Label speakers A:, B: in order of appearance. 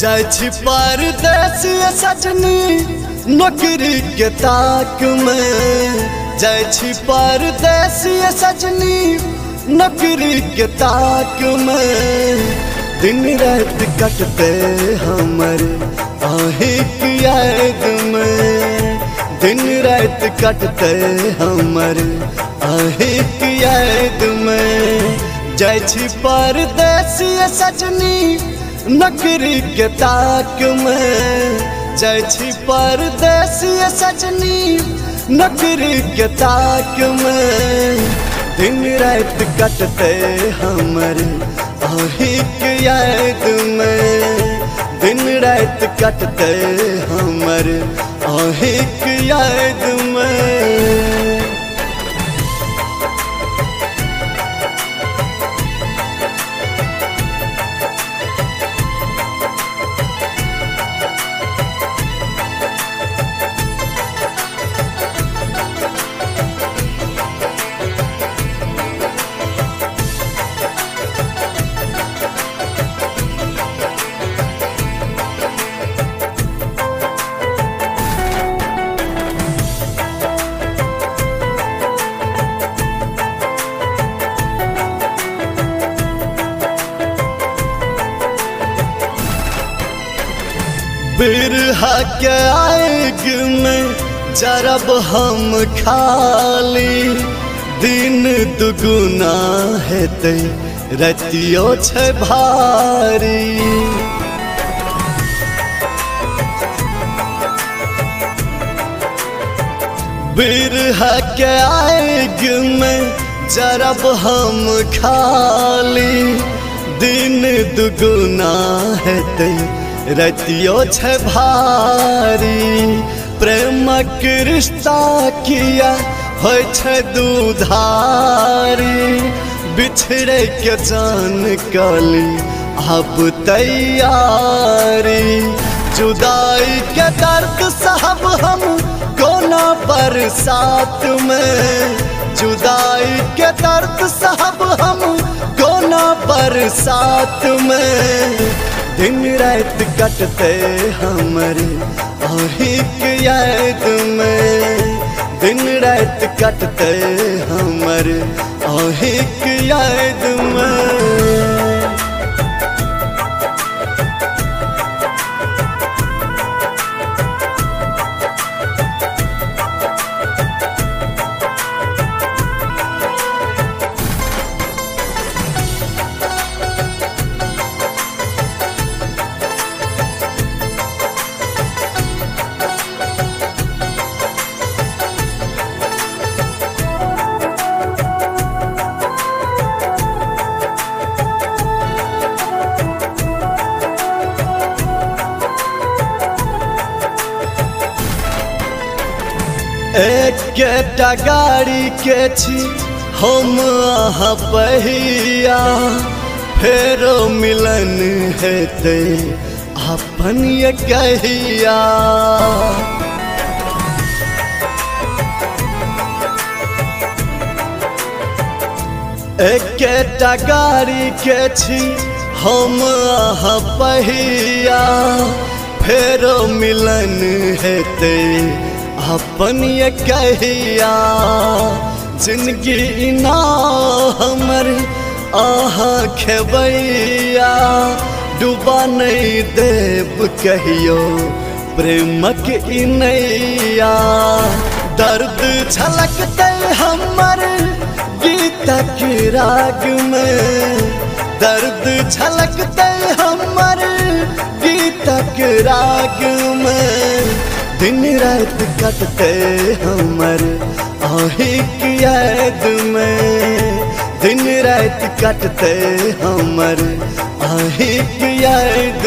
A: जाय छी परदेस सजनी नौकरी के ताक में, जाय छी परदेस सजनी नौकरी के ताक में। दिन रात कटते हमर आहे की याद में, दिन रात कटते हमर आहे की याद में। जाय छी परदेस सजनी नौकरी के ताक में, जाय छी परदेस सजनी नौकरी के ताक में। दिन रात कटते हमर आहे की याद में, दिन रात कटते हमर आहे की याद में। बिरहा के आग में जरब हम खाली, दिन दुगुना हेते रतियो छै भारी। बिरहा के आग में जरब हम खाली, दिन दुगुना हेते रतियो छै भारी। प्रेमक रिश्ता किया होय छै दूधारी, बिछड़े के जान काली अब तैयारी। जुदाई के दर्द साहब हम कोना बरसात में, जुदाई के दर्द साहब हम कोना बरसात में। दिन रात कटते हमरे आहे की याद में, दिन रात कटते हमरे आहे की याद में। एकटा गाड़ी के छी हम अहाँ पहिया, फेरो मिलन हेते अपन ये कहिया। एकटा गाड़ी के छी हम अहाँ पहिया, फेरो मिलन हेते अपन ये कहिया। जिंदगी ना हमर आहाँ खेबैया, डूबा नहीं देव कहियो प्रेमक इनैया। दर्द झलकते हमर गीतक राग में, दर्द झलकते हमर गीतक राग में। दिन रात कटते हमर आहे की याद में, दिन रात कटते हमर आहे की याद